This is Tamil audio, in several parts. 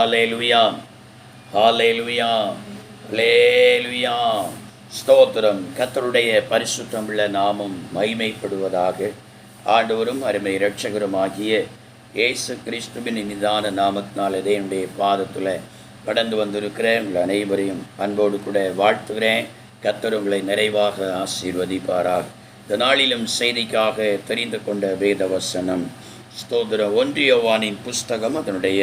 ஹல்லேலூயா, ஹல்லேலூயா, ஹல்லேலூயா. ஸ்தோத்திரம். கர்த்தருடைய பரிசுத்தமுள்ள நாமம் மகிமைப்படுவதாக. ஆண்டவரும் அருமை இரட்சகருமாகிய இயேசு கிறிஸ்துவின் நிதான நாமத்தினால் என்னுடைய பாதத்தில் கடந்து வந்திருக்கிற உங்கள் அனைவரையும் அன்போடு கூட வாழ்த்துகிறேன். கர்த்தர் உங்களை நிறைவாக ஆசீர்வதிப்பாராக. இந்த நாளிலும் செய்திக்காக தெரிந்து கொண்ட வேத வசனம் ஸ்தோத்திரம். 1 யோவானின் புஸ்தகம் அதனுடைய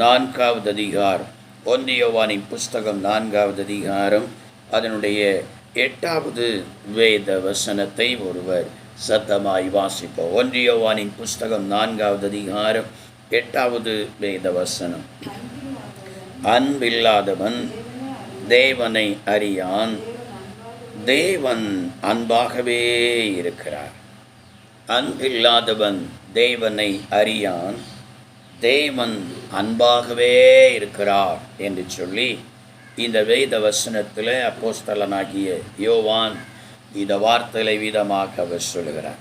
4வது அதிகாரம். 1 யோவானின் புஸ்தகம் 4வது அதிகாரம் அதனுடைய 8வது வேத வசனத்தை ஒருவர் சத்தமாய் வாசிப்போம். 1 யோவானின் புஸ்தகம் 4வது அதிகாரம் 8வது வேத வசனம். அன்பில்லாதவன் தேவனை அறியான், தேவன் அன்பாகவே இருக்கிறார். அன்பில்லாதவன் தேவனை அறியான், தேவன் அன்பாகவே இருக்கிறார் என்று சொல்லி இந்த வேத வசனத்தில் அப்போஸ்தலனாகிய யோவான் இந்த வார்த்தைகளை விதமாக அவர் சொல்கிறார்.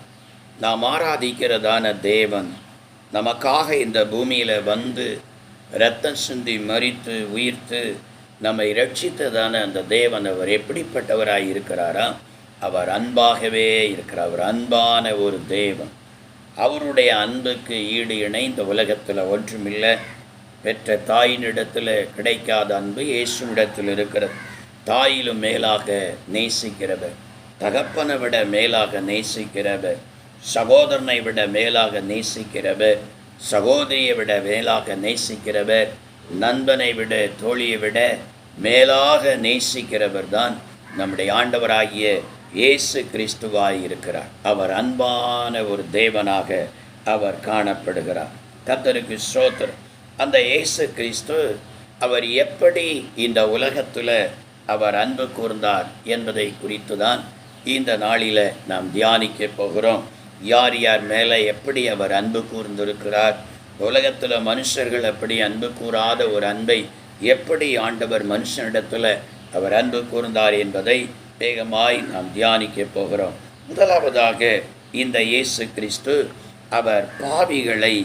நாம் ஆராதிக்கிறதான தேவன் நமக்காக இந்த பூமியில் வந்து இரத்தம் சிந்தி மரித்து உயிர்த்து நம்மை ரட்சித்ததான அந்த தேவன் அவர் எப்படிப்பட்டவராய் இருக்கிறாரா? அவர் அன்பாகவே இருக்கிறார். அவர் அன்பான ஒரு தேவன். அவருடைய அன்புக்கு ஈடு இணை இந்த உலகத்தில் ஒன்றுமில்லை. பெற்ற தாயினிடத்தில் கிடைக்காத அன்பு இயேசுவிடத்தில் இருக்கிறது. தாயிலும் மேலாக நேசிக்கிறவர், தகப்பனை விட மேலாக நேசிக்கிறவர், சகோதரனை விட மேலாக நேசிக்கிறவர், சகோதரியை விட மேலாக நேசிக்கிறவர், நண்பனை விட தோழியை விட மேலாக நேசிக்கிறவர் தான் நம்முடைய ஆண்டவராகிய இயேசு கிறிஸ்துவாய் இருக்கிறார். அவர் அன்பான ஒரு தேவனாக அவர் காணப்படுகிறார். கர்த்தருக்கு ஸ்தோத்திரம். அந்த இயேசு கிறிஸ்து அவர் எப்படி இந்த உலகத்தில் அவர் அன்பு கூர்ந்தார் என்பதை குறித்து தான் இந்த நாளில் நாம் தியானிக்க போகிறோம். யார் யார் மேலே எப்படி அவர் அன்பு கூர்ந்திருக்கிறார், உலகத்தில் மனுஷர்கள் எப்படி அன்பு கூறாத ஒரு அன்பை எப்படி ஆண்டவர் மனுஷனிடத்தில் அவர் அன்பு கூர்ந்தார் என்பதை வேகமாய் நாம் தியானிக்க போகிறோம். முதலாவதாக இந்த இயேசு கிறிஸ்து அவர் பாவிகளை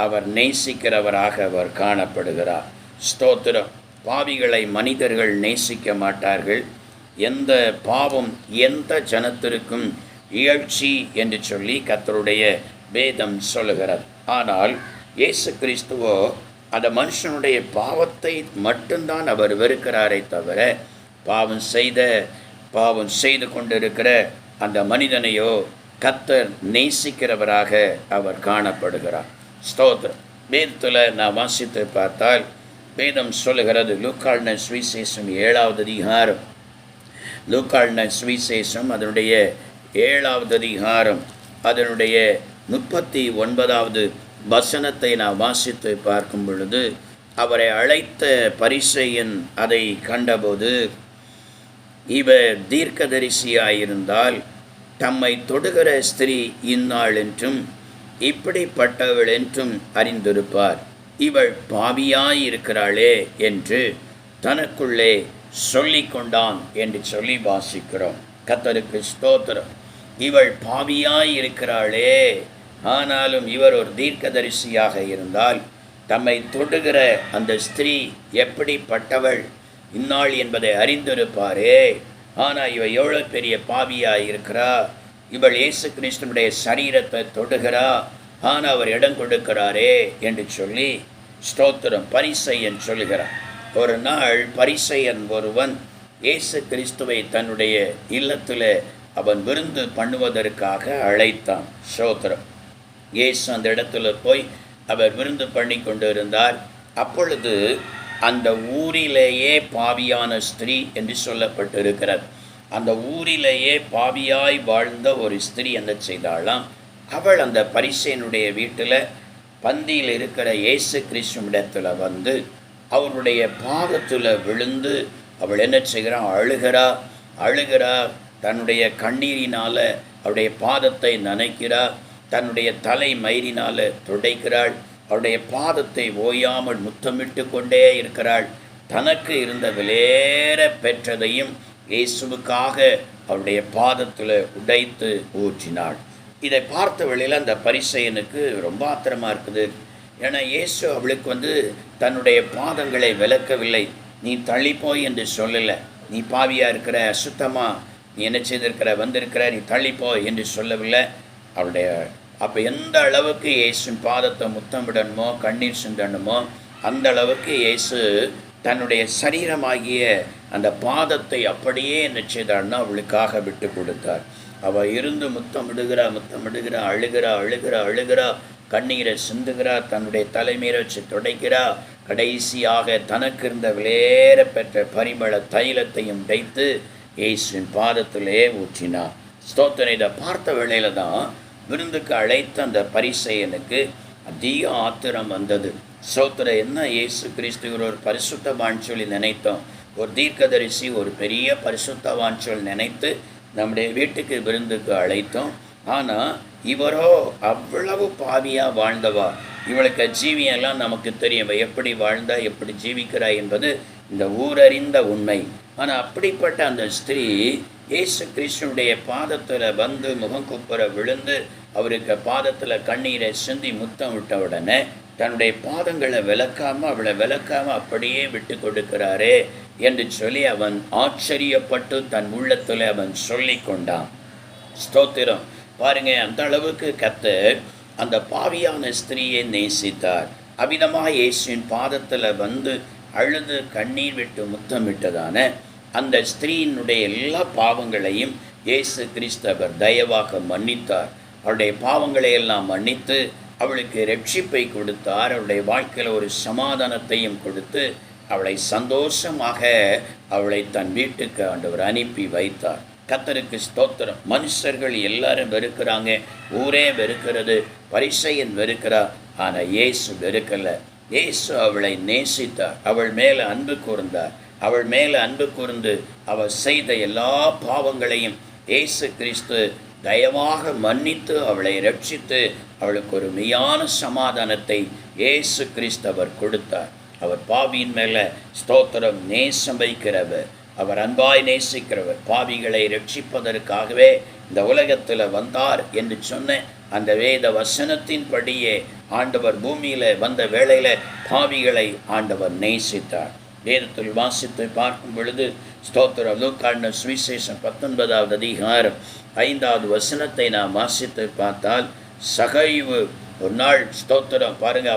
அவர் நேசிக்கிறவராக அவர் காணப்படுகிறார். ஸ்தோத்திரம். பாவிகளை மனிதர்கள் நேசிக்க மாட்டார்கள். எந்த பாவம் எந்த ஜனத்திற்கும் இகழ்ச்சி என்று சொல்லி கர்த்தருடைய வேதம் சொல்லுகிறது. ஆனால் இயேசு கிறிஸ்துவோ அந்த மனுஷனுடைய பாவத்தை மட்டும்தான் அவர் வெறுக்கிறாரே தவிர பாவம் செய்து கொண்டிருக்கிற அந்த மனிதனையோ கர்த்தர் நேசிக்கிறவராக அவர் காணப்படுகிறார். ஸ்தோத்திரம். வேதத்தில் நான் வாசித்து பார்த்தால் வேதம் சொல்லுகிறது. லூக்கான சுவிசேஷம் 7வது அதிகாரம். லூக்கான சுவிசேஷம் அதனுடைய 7வது அதிகாரம் அதனுடைய 39வது வசனத்தை நான் வாசித்து பார்க்கும் பொழுது, அவரை அழைத்த பரிசேயன் அதை கண்டபோது, இவர் தீர்க்கதரிசியாயிருந்தால் தம்மை தொடுகிற ஸ்திரீ இன்னாள் என்றும் இப்படிப்பட்டவள் என்றும் அறிந்திருப்பார். இவள் பாவியாயிருக்கிறாளே என்று தனக்குள்ளே சொல்லி கொண்டான் என்று சொல்லி வாசிக்கிறோம். கர்த்தருக்கு ஸ்தோத்திரம். இவள் பாவியாயிருக்கிறாளே, ஆனாலும் இவர் ஒரு தீர்க்கதரிசியாக இருந்தால் தம்மை தொடுகிற அந்த ஸ்திரீ எப்படிப்பட்டவள் இன்னாள் என்பதை அறிந்திருப்பாரே. ஆனால் இவள் எவ்வளோ பெரிய பாவியாக இருக்கிறா. இவள் இயேசு கிறிஸ்துனுடைய சரீரத்தை தொடுகிறா, ஆனால் அவர் இடம் கொடுக்கிறாரே என்று சொல்லி ஸ்தோத்திரம் பரிசேயன் சொல்கிறார். ஒரு நாள் பரிசேயன் ஒருவன் இயேசு கிறிஸ்துவை தன்னுடைய இல்லத்தில் அவன் விருந்து பண்ணுவதற்காக அழைத்தான். ஸ்தோத்திரம். இயேசு அந்த இடத்துல போய் அவர் விருந்து பண்ணி கொண்டு இருந்தார். அப்பொழுது அந்த ஊரிலேயே பாவியான ஸ்திரீ என்று சொல்லப்பட்டிருக்கிறது. அந்த ஊரிலேயே பாவியாய் வாழ்ந்த ஒரு ஸ்திரீ என்ன செய்தாலாம், அவள் அந்த பரிசேயனுடைய வீட்டில் பந்தியில் இருக்கிற இயேசு கிறிஸ்துவிடத்தில் வந்து அவருடைய பாதத்தில் விழுந்து அவள் என்ன செய்கிறாள், அழுகிறா. தன்னுடைய கண்ணீரினால் அவருடைய பாதத்தை நனைக்கிறாள். தன்னுடைய தலை மயிரினால் துடைக்கிறாள். அவருடைய பாதத்தை ஓயாமல் முத்தமிட்டு கொண்டே இருக்கிறாள். தனக்கு இருந்த விலையேற பெற்றதையும் இயேசுவுக்காக அவருடைய பாதத்தில் உடைத்து ஊற்றினாள். இதை பார்த்த வேளையில் அந்த பரிசேயனுக்கு ரொம்ப ஆத்திரமாக இருக்குது. ஏன்னா இயேசு அவளுக்கு தன்னுடைய பாதங்களை விலக்கவில்லை. நீ தள்ளிப்போய் என்று சொல்லலை. நீ பாவியாக இருக்கிற, அசுத்தமாக நீ என்ன செய்திருக்கிற, வந்திருக்கிற, நீ தள்ளிப்போய் என்று சொல்லவில்லை. அவளுடைய அப்போ எந்த அளவுக்கு இயேசுவின் பாதத்தை முத்தமிடணுமோ, கண்ணீர் சிந்தணுமோ, அந்த அளவுக்கு இயேசு தன்னுடைய சரீரமாகிய அந்த பாதத்தை அப்படியே என்ன செய்தார்னா அவளுக்காக விட்டு கொடுத்தார். அவள் இருந்து முத்தமிடுகிறா, அழுகிறா, கண்ணீரை சிந்துகிறா, தன்னுடைய தலைமையை வச்சு துடைக்கிறா. கடைசியாக தனக்கு இருந்த விலையேற பெற்ற பரிமள தைலத்தையும் வைத்து இயேசுவின் பாதத்திலே ஊற்றினார். ஸ்தோத்திரம். இதை பார்த்த வேளையில தான் விருந்துக்கு அழைத்த அந்த பரிசேயனுக்கு அதிக ஆத்திரம் வந்தது. ஸ்தோத்திரம். என்ன இயேசு கிறிஸ்து ஒரு பரிசுத்தவான் சொல்லி நினைத்தோம், ஒரு தீர்க்கதரிசி, ஒரு பெரிய பரிசுத்தவான் சொல்லி நினைத்து நம்முடைய வீட்டுக்கு விருந்துக்கு அழைத்தோம். ஆனால் இவரோ அவ்வளவு பாவியாக வாழ்ந்தவா. இவளுக்கு ஜீவியெல்லாம் நமக்கு தெரியும், எப்படி வாழ்ந்தா, எப்படி ஜீவிக்கிறா என்பது இந்த ஊரறிந்த உண்மை. ஆனால் அப்படிப்பட்ட அந்த ஸ்திரீ இயேசு கிறிஸ்துனுடைய பாதத்தில் வந்து முகங்குப்புற விழுந்து அவருக்கு பாதத்தில் கண்ணீரை சிந்தி முத்தம் விட்ட உடனே தன்னுடைய பாதங்களை அவளை விளக்காமல் அப்படியே விட்டு கொடுக்கிறாரே என்று சொல்லி அவன் ஆச்சரியப்பட்டு தன் உள்ளத்தில் அவன் சொல்லி கொண்டான். ஸ்தோத்திரம். பாருங்க, அந்த அளவுக்கு கர்த்தர் அந்த பாவியான ஸ்திரீயை நேசித்தார். அவ்விதமாக இயேசுவின் பாதத்தில் வந்து அழுது கண்ணீர் விட்டு முத்தமிட்டதான அந்த ஸ்திரீயினுடைய எல்லா பாவங்களையும் இயேசு கிறிஸ்தவர் தயவாக மன்னித்தார். அவளுடைய பாவங்களை எல்லாம் மன்னித்து அவளுக்கு ரட்சிப்பை கொடுத்தார். அவளுடைய வாழ்க்கையில் ஒரு சமாதானத்தையும் கொடுத்து அவளை சந்தோஷமாக அவளை தன் வீட்டுக்கு ஆண்டவர் அனுப்பி வைத்தார். கர்த்தருக்கு ஸ்தோத்திரம். மனுஷர்கள் எல்லாரும் வெறுக்கிறாங்க, ஊரே வெறுக்கிறது, பரிசேயன் வெறுக்கிறார். ஆனால் இயேசு வெறுக்கலை. இயேசு அவளை நேசித்தார், அவள் மேலே அன்பு கூர்ந்தார். அவள் மேலே அன்பு கூர்ந்து அவள் செய்த எல்லா பாவங்களையும் இயேசு கிறிஸ்து தயவாக மன்னித்து அவளை ரட்சித்து அவளுக்கு ஒரு மெய்யான சமாதானத்தை இயேசு கிறிஸ்து அவர் கொடுத்தார். அவர் பாவியின் மேலே ஸ்தோத்திரம் நேசம் வைக்கிறவர், அவர் அன்பாய் நேசிக்கிறவர். பாவிகளை ரட்சிப்பதற்காகவே இந்த உலகத்தில் வந்தார் என்று சொன்ன அந்த வேத வசனத்தின்படியே ஆண்டவர் பூமியில் வந்த வேளையில் பாவிகளை ஆண்டவர் நேசித்தார். வேதத்தில் வாசித்து பார்க்கும் பொழுது ஸ்தோத்திரம் லூக்கான சுவிசேஷம் 19வது அதிகாரம் 5வது வசனத்தை நாம் வாசித்து பார்த்தால், சகைவு ஒரு நாள் ஸ்தோத்திரம் பாருங்க,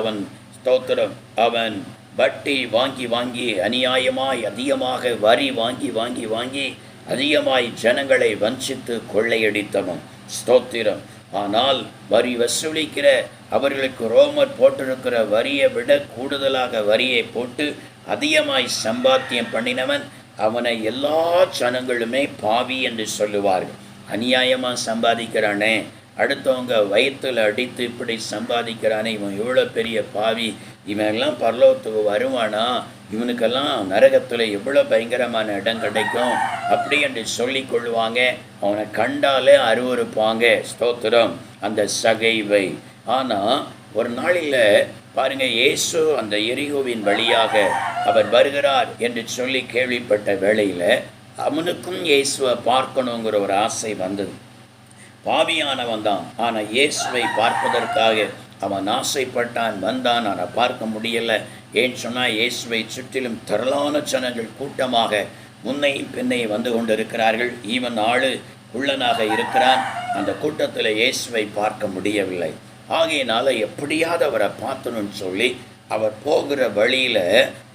அவன் வட்டி வாங்கி அநியாயமாய் அதிகமாக வரி வாங்கி அதிகமாய் ஜனங்களை வஞ்சித்து கொள்ளையடித்தவன். ஸ்தோத்திரம். ஆனால் வரி வசூலிக்கிற அவர்களுக்கு ரோமர் போட்டிருக்கிற வரியை விட கூடுதலாக வரியை போட்டு அதிகமாய் சம்பாத்தியம் பண்ணினவன், அவனை எல்லா ஜனங்களுமே பாவி என்று சொல்லுவார்கள். அநியாயமாக சம்பாதிக்கிறானே, அடுத்தவங்க வயிற்றில் அடித்து இப்படி சம்பாதிக்கிறானே, இவன் எவ்வளோ பெரிய பாவி, இவனெல்லாம் பரலோகத்துக்கு வருவானா, இவனுக்கெல்லாம் நரகத்தில் எவ்வளோ பயங்கரமான இடம் கிடைக்கும் அப்படி என்று சொல்லி கொள்ளுவாங்க. அவனை கண்டாலே அருவருப்பாங்க. ஸ்தோத்திரம். அந்த சகைவை. ஆனால் ஒரு நாளில் பாருங்க, இயேசு அந்த எரிகோவின் வழியாக அவர் வருகிறார் என்று சொல்லி கேள்விப்பட்ட வேளையில் அவனுக்கும் இயேசுவை பார்க்கணுங்கிற ஒரு ஆசை வந்தது. பாவியானவன் தான், ஆனால் இயேசுவை பார்ப்பதற்காக அவன் ஆசைப்பட்டான், வந்தான். ஆனால் பார்க்க முடியலை. ஏன்னு சொன்னால் இயேசுவை சுற்றிலும் திரளான ஜனங்கள் கூட்டமாக முன்னையும் பின்னையும் வந்து கொண்டு இருக்கிறார்கள். ஈவன் ஆளு உள்ளனாக இருக்கிறான். அந்த கூட்டத்தில் இயேசுவை பார்க்க முடியவில்லை. ஆகையினால எப்படியாவது அவரை பார்த்தணும்னு சொல்லி அவர் போகிற வழியில்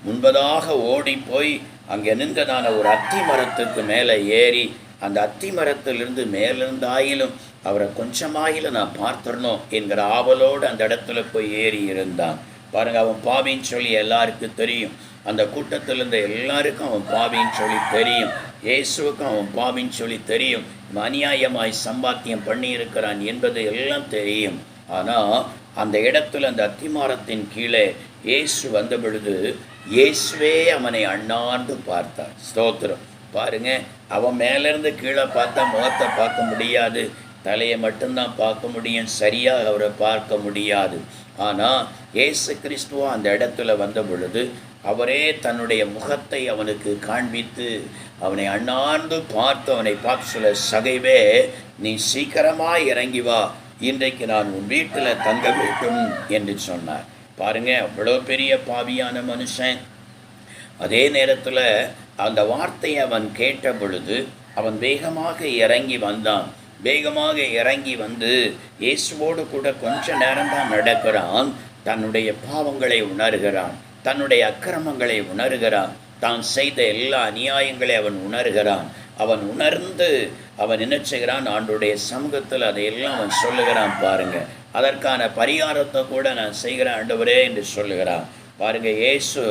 முன்பதாக ஓடி போய் அங்கே நின்றதான ஒரு அத்தி மரத்துக்கு மேலே ஏறி அந்த அத்தி மரத்திலிருந்து மேலிருந்தாயிலும் அவரை கொஞ்சமாயிலும் நான் பார்த்துடணும் என்கிற ஆவலோடு அந்த இடத்துல போய் ஏறி இருந்தான். பாருங்கள், அவன் பாவின்னு சொல்லி எல்லாருக்கும் தெரியும். அந்த கூட்டத்தில் இருந்த எல்லாருக்கும் அவன் பாவின்னு சொல்லி தெரியும். இயேசுவுக்கும் அவன் பாவின்னு சொல்லி தெரியும். அநியாயமாய் சம்பாத்தியம் பண்ணியிருக்கிறான் என்பது எல்லாம் தெரியும். ஆனால் அந்த இடத்துல அந்த அத்திமரத்தின் கீழே இயேசு வந்த பொழுது இயேசுவே அவனை அண்ணாந்து பார்த்தார். ஸ்தோத்திரம். பாருங்க, அவன் மேலேருந்து கீழே பார்த்தா முகத்தை பார்க்க முடியாது, தலையை மட்டும்தான் பார்க்க முடியும், சரியாக அவரை பார்க்க முடியாது. ஆனால் இயேசு கிறிஸ்துவா அந்த இடத்துல வந்த பொழுது அவரே தன்னுடைய முகத்தை அவனுக்கு காண்பித்து அவனை அண்ணாந்து பார்த்து அவனை பார்த்து சொல்ல, சகைவே, நீ சீக்கிரமாக இறங்கி வா, இன்றைக்கு நான் உன் வீட்டில் தங்க வேண்டும் என்று சொன்னார். பாருங்க, அவ்வளோ பெரிய பாவியான மனுஷன். அதே நேரத்தில் அந்த வார்த்தையை அவன் கேட்ட பொழுது அவன் வேகமாக இறங்கி வந்தான். வேகமாக இறங்கி வந்து இயேசுவோடு கூட கொஞ்ச நேரம்தான் நடக்கிறான். தன்னுடைய பாவங்களை உணர்கிறான், தன்னுடைய அக்கிரமங்களை உணர்கிறான், தான் செய்த எல்லா அநியாயங்களை அவன் உணர்கிறான். அவன் உணர்ந்து அவன் என்ன செய்கிறான், ஆண்டவருடைய சமூகத்தில் அதையெல்லாம் அவன் சொல்லுகிறான். பாருங்க, அதற்கான பரிகாரத்தை கூட நான் செய்கிறேன் ஆண்டவரே என்று சொல்லுகிறான். பாருங்க, இயேசு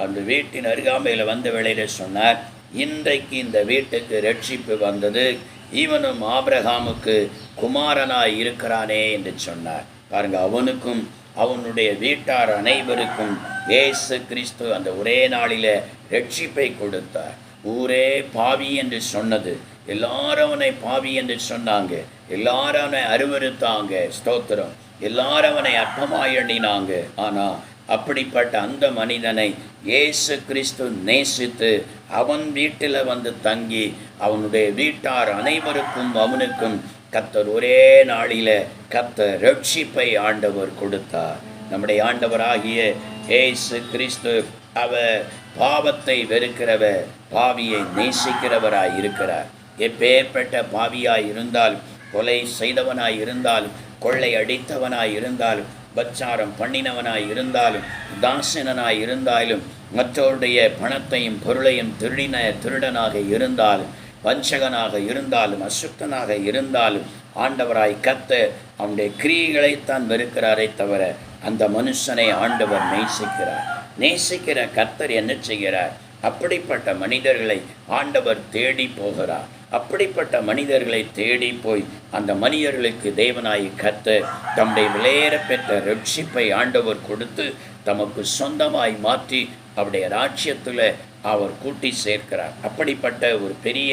அந்த வீட்டின் அருகாமையில் வந்த வேளையில் சொன்னார், இன்றைக்கு இந்த வீட்டுக்கு ரட்சிப்பு வந்தது, இவனும் ஆபிரகாமுக்கு குமாரனாய் இருக்கிறானே என்று சொன்னார். பாருங்க, அவனுக்கும் அவனுடைய வீட்டார் அனைவருக்கும் இயேசு கிறிஸ்து அந்த ஒரே நாளில் ரட்சிப்பை கொடுத்தார். ஊரே பாவி என்று சொன்னது, எல்லாரும் அவனை பாவி என்று சொன்னாங்க, எல்லாரும் அவனை அருவருத்தாங்க, ஸ்தோத்திரம், எல்லாரும் அவனை அற்பமாய் எண்ணினாங்க. ஆனால் அப்படிப்பட்ட அந்த மனிதனை இயேசு கிறிஸ்து நேசித்து அவன் வீட்டில் வந்து தங்கி அவனுடைய வீட்டார் அனைவருக்கும் அவனுக்கும் கர்த்தர் ஒரே நாளில் கர்த்தர் ரட்சிப்பை ஆண்டவர் கொடுத்தார். நம்முடைய ஆண்டவராகிய இயேசு கிறிஸ்து அவர் பாவத்தை வெறுக்கிறவர், பாவியை நேசிக்கிறவராய் இருக்கிறார். எப்பேற்பட்ட பாவியாய் இருந்தால், கொலை செய்தவனாய் இருந்தாலும், கொள்ளை அடித்தவனாய் இருந்தாலும், பச்சாரம் பண்ணினவனாய் இருந்தாலும், தாசனனாய் இருந்தாலும், மற்றவருடைய பணத்தையும் பொருளையும் திருடனாக இருந்தாலும், வஞ்சகனாக இருந்தாலும், அசுத்தனாக இருந்தாலும், ஆண்டவராய் கர்த்தர் அவனுடைய கிரியைகளைத்தான் வெறுக்கிறாரே தவிர அந்த மனுஷனை ஆண்டவர் நேசிக்கிறார். நேசிக்கிற கர்த்தர் என்ன செய்கிறார்? அப்படிப்பட்ட மனிதர்களை ஆண்டவர் தேடி போகிறார். அப்படிப்பட்ட மனிதர்களை தேடி போய் அந்த மனிதர்களுக்கு தேவனாய் கர்த்தர் தம்முடைய விலையேற பெற்ற ரட்சிப்பை ஆண்டவர் கொடுத்து தமக்கு சொந்தமாய் மாற்றி அவருடைய ராஜ்யத்தில் அவர் கூட்டி சேர்க்கிறார். அப்படிப்பட்ட ஒரு பெரிய